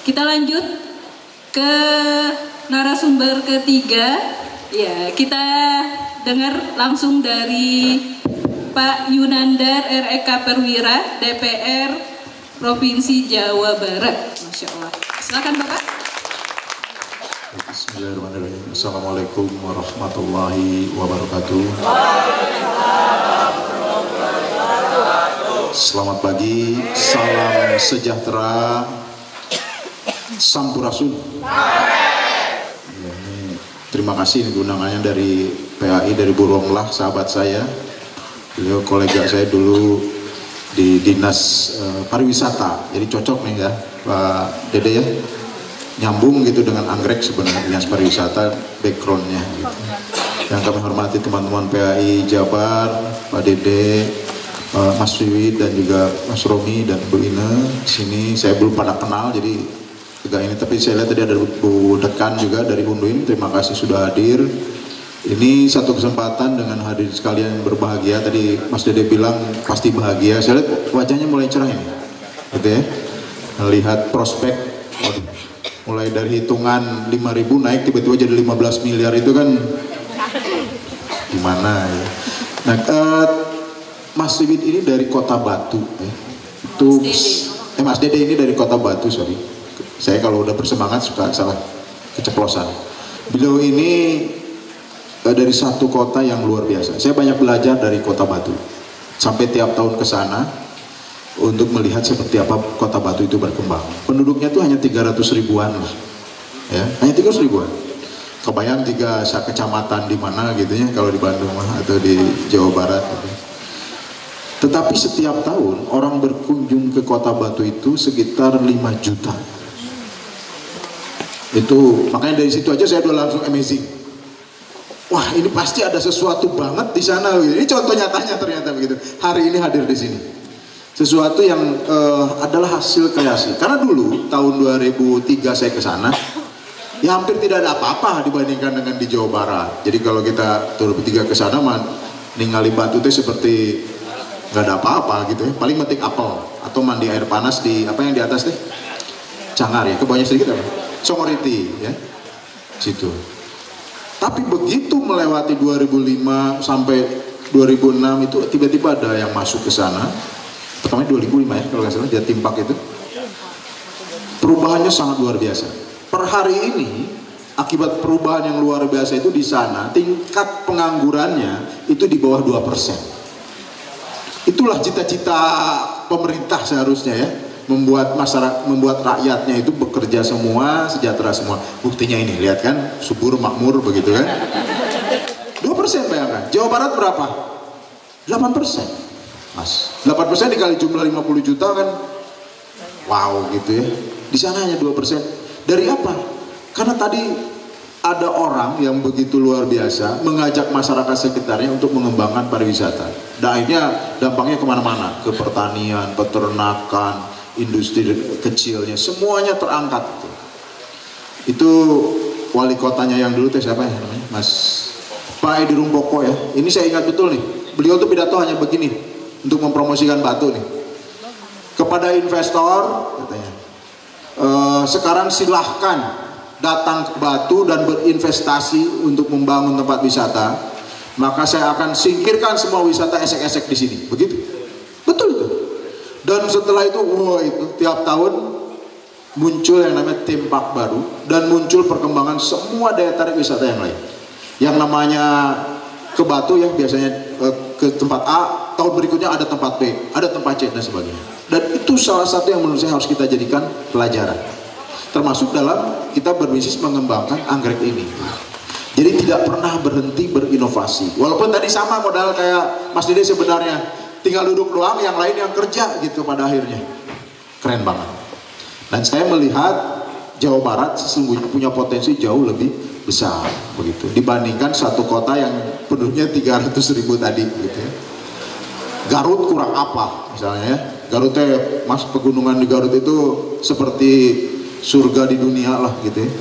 Kita lanjut ke narasumber ketiga. Ya, kita dengar langsung dari Pak Yunandar R.E.K. Perwira, DPR Provinsi Jawa Barat. Masya Allah. Silakan Bapak. Bismillahirrahmanirrahim. Assalamualaikum warahmatullahi wabarakatuh. Selamat pagi, salam sejahtera, sampurasun. Terima kasih ini undangannya dari PAI, dari Bu Romlah, sahabat saya. Beliau kolega saya dulu di Dinas Pariwisata, jadi cocok nih ya Pak Dede ya. Nyambung gitu dengan anggrek sebenarnya Dinas Pariwisata backgroundnya gitu. Yang kami hormati teman-teman PAI Jabar, Pak Dede, Mas Wiwid dan juga Mas Romi dan Bu Ine. Sini saya belum pada kenal jadi agak ini, tapi saya lihat tadi ada Bu Dekan juga dari Unduin. Terima kasih sudah hadir. Ini satu kesempatan dengan hadirin sekalian yang berbahagia. Tadi Mas Dede bilang pasti bahagia. Saya lihat wajahnya mulai cerah ini, gitu ya. Melihat prospek, mulai dari hitungan 5.000 naik tiba-tiba jadi 15 miliar itu kan gimana ya. Nah, Mas Wiwid ini dari Kota Batu ya. Itu Mas Dede ini dari Kota Batu, sorry. Saya kalau udah bersemangat suka salah keceplosan. Beliau ini dari satu kota yang luar biasa. Saya banyak belajar dari Kota Batu. Sampai tiap tahun ke sana untuk melihat seperti apa Kota Batu itu berkembang. Penduduknya tuh hanya 300 ribuan lah. Ya, hanya 300 ribuan. Kebayang 3 kecamatan di mana gitu ya kalau di Bandung atau di Jawa Barat gitu. Tetapi setiap tahun orang berkunjung ke Kota Batu itu sekitar 5 juta. Itu makanya dari situ aja saya udah langsung amazing. Wah, ini pasti ada sesuatu banget di sana. Ini contoh nyatanya ternyata begitu. Hari ini hadir di sini. Sesuatu yang adalah hasil kreasi. Karena dulu tahun 2003 saya ke sana, ya hampir tidak ada apa-apa dibandingkan dengan di Jawa Barat. Jadi kalau kita 2003 ke sana, ningali Batu itu seperti nggak ada apa-apa gitu ya. Paling metik apel atau mandi air panas di apa yang di atas deh, Cangar ya. Kebawahnya sedikit apa? Songoriti ya, situ. Tapi begitu melewati 2005 sampai 2006 itu tiba-tiba ada yang masuk ke sana. Pertamanya 2005 ya kalau nggak salah, Jatim Park itu. Perubahannya sangat luar biasa. Per hari ini akibat perubahan yang luar biasa itu di sana tingkat penganggurannya itu di bawah 2%. Itulah cita-cita pemerintah seharusnya ya. Membuat masyarakat, membuat rakyatnya itu bekerja semua, sejahtera semua. Buktinya ini, lihat kan, subur makmur begitu kan. 2% bayangkan. Jawa Barat berapa? 8%. Mas, 8% dikali jumlah 50 juta kan, wow gitu ya. Di sana hanya 2%. Dari apa? Karena tadi ada orang yang begitu luar biasa mengajak masyarakat sekitarnya untuk mengembangkan pariwisata. Dan akhirnya dampaknya kemana-mana, ke pertanian, peternakan, industri kecilnya, semuanya terangkat. Itu wali kotanya yang dulu siapa ya namanya? Mas Pak Edi Rumpoko ya. Ini saya ingat betul nih. Beliau tuh pidato hanya begini untuk mempromosikan Batu nih. Kepada investor katanya, sekarang silahkan datang ke Batu dan berinvestasi untuk membangun tempat wisata. Maka saya akan singkirkan semua wisata esek-esek di sini. Begitu. Betul itu. Dan setelah itu, itu tiap tahun muncul yang namanya theme park baru dan muncul perkembangan semua daya tarik wisata yang lain. Yang namanya ke Batu ya biasanya ke tempat A, tahun berikutnya ada tempat B, ada tempat C dan sebagainya. Dan itu salah satu yang menurut saya harus kita jadikan pelajaran. Termasuk dalam kita berbisnis mengembangkan anggrek ini. Jadi tidak pernah berhenti berinovasi. Walaupun tadi sama modal kayak Mas Dede sebenarnya. Tinggal duduk doang, yang lain yang kerja gitu pada akhirnya. Keren banget. Dan saya melihat Jawa Barat sesungguhnya punya potensi jauh lebih besar begitu dibandingkan satu kota yang penduduknya 300 ribu tadi gitu ya. Garut kurang apa misalnya ya. Garutnya mas pegunungan di Garut itu seperti surga di dunia lah gitu ya.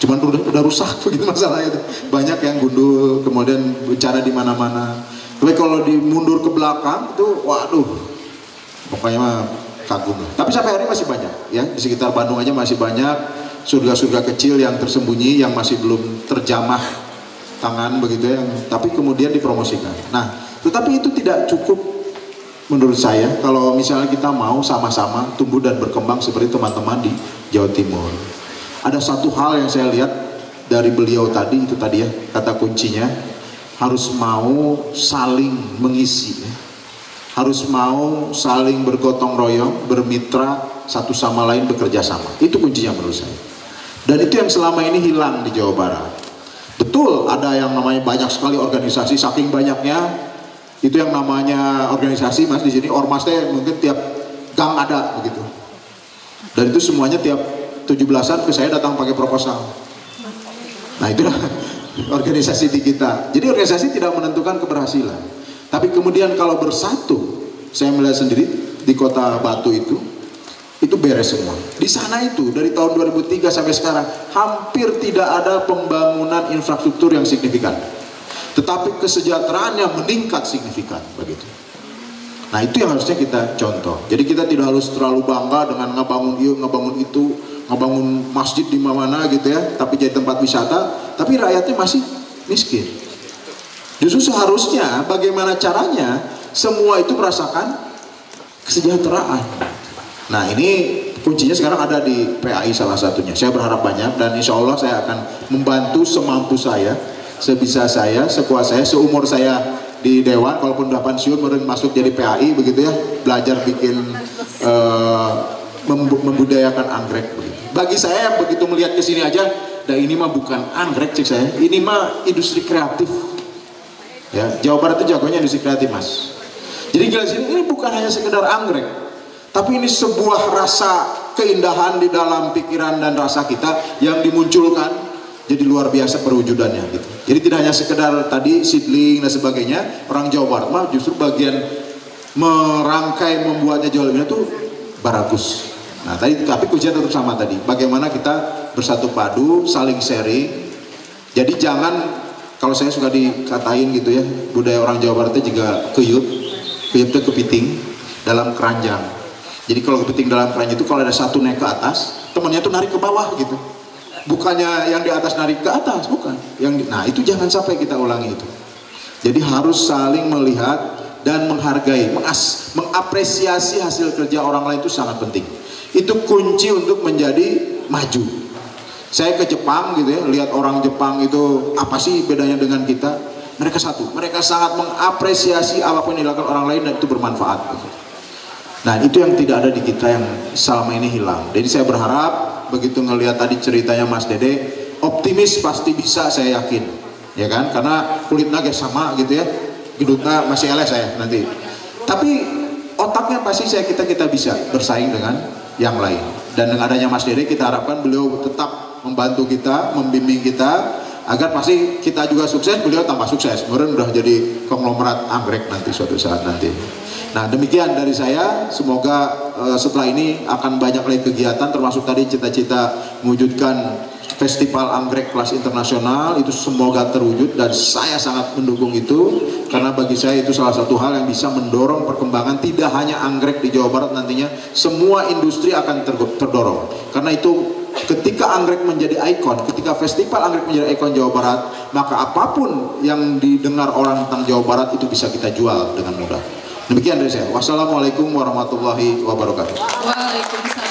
Cuman udah rusak begitu masalahnya itu. Banyak yang gundul, kemudian bencana di mana-mana. Tapi kalau dimundur ke belakang itu waduh, pokoknya mah kagum. Tapi sampai hari ini masih banyak ya, di sekitar Bandung aja masih banyak surga-surga kecil yang tersembunyi, yang masih belum terjamah tangan begitu ya, tapi kemudian dipromosikan. Nah, tetapi itu tidak cukup menurut saya kalau misalnya kita mau sama-sama tumbuh dan berkembang seperti teman-teman di Jawa Timur. Ada satu hal yang saya lihat dari beliau tadi, itu tadi ya, kata kuncinya harus mau saling mengisi ya. Harus mau saling bergotong royong, bermitra satu sama lain, bekerja sama. Itu kuncinya menurut saya. Dan itu yang selama ini hilang di Jawa Barat. Betul, ada yang namanya banyak sekali organisasi, saking banyaknya itu yang namanya organisasi, Mas, di sini ormasnya mungkin tiap gang ada begitu. Dan itu semuanya tiap 17-an ke saya datang pakai proposal. Nah, itulah organisasi di kita. Jadi organisasi tidak menentukan keberhasilan. Tapi kemudian kalau bersatu, saya melihat sendiri di Kota Batu itu beres semua. Di sana itu dari tahun 2003 sampai sekarang hampir tidak ada pembangunan infrastruktur yang signifikan. Tetapi kesejahteraannya meningkat signifikan begitu. Nah, itu yang harusnya kita contoh. Jadi kita tidak harus terlalu bangga dengan ngebangun ngebangun itu, ngebangun masjid di mana gitu ya, tapi jadi tempat wisata, tapi rakyatnya masih miskin. Justru seharusnya bagaimana caranya semua itu merasakan kesejahteraan. Nah, ini kuncinya sekarang ada di PAI salah satunya. Saya berharap banyak dan insya Allah saya akan membantu semampu saya, sebisa saya, sekuat saya, seumur saya di Dewan. Kalaupun udah pensiun, kemudian masuk jadi PAI begitu ya, belajar bikin membudayakan anggrek begitu. Bagi saya begitu melihat ke sini aja, nah ini mah bukan anggrek cik saya, ini mah industri kreatif. Ya, Jawa Barat itu jagonya industri kreatif, Mas. Jadi di sini ini bukan hanya sekedar anggrek, tapi ini sebuah rasa keindahan di dalam pikiran dan rasa kita yang dimunculkan jadi luar biasa perwujudannya gitu. Jadi tidak hanya sekedar tadi seedling dan sebagainya, orang Jawa Barat mah justru bagian merangkai membuatnya jauh lebih itu bagus. Nah, tapi kuncinya tetap sama tadi. Bagaimana kita bersatu padu, saling sharing. Jadi jangan, kalau saya suka dikatain gitu ya, budaya orang Jawa Barat itu juga keyut itu kepiting dalam keranjang. Jadi kalau kepiting dalam keranjang itu kalau ada satu naik ke atas, temannya tuh narik ke bawah gitu. Bukannya yang di atas narik ke atas, bukan. Nah, itu jangan sampai kita ulangi itu. Jadi harus saling melihat dan menghargai, mengapresiasi hasil kerja orang lain itu sangat penting. Itu kunci untuk menjadi maju. Saya ke Jepang gitu ya, lihat orang Jepang itu apa sih bedanya dengan kita? Mereka satu, mereka sangat mengapresiasi apapun yang dilakukan orang lain dan itu bermanfaat gitu. Nah, itu yang tidak ada di kita yang selama ini hilang. Jadi saya berharap begitu ngelihat tadi ceritanya Mas Dede, optimis pasti bisa, saya yakin, ya kan? Karena kulitnya kayak sama gitu ya, gedutnya masih eleh saya nanti. Tapi otaknya pasti kita bisa bersaing dengan yang lain. Dan dengan adanya Mas Dede kita harapkan beliau tetap membantu kita, membimbing kita agar pasti kita juga sukses, beliau tambah sukses. Kemudian udah jadi konglomerat anggrek nanti suatu saat nanti. Nah, demikian dari saya. Semoga setelah ini akan banyak lagi kegiatan, termasuk tadi cita-cita mewujudkan festival anggrek kelas internasional, itu semoga terwujud dan saya sangat mendukung itu karena bagi saya itu salah satu hal yang bisa mendorong perkembangan tidak hanya anggrek di Jawa Barat, nantinya semua industri akan terdorong. Karena itu ketika anggrek menjadi ikon, ketika festival anggrek menjadi ikon Jawa Barat, maka apapun yang didengar orang tentang Jawa Barat itu bisa kita jual dengan mudah. Demikian dari saya. Wassalamualaikum warahmatullahi wabarakatuh. Waalaikumsalam.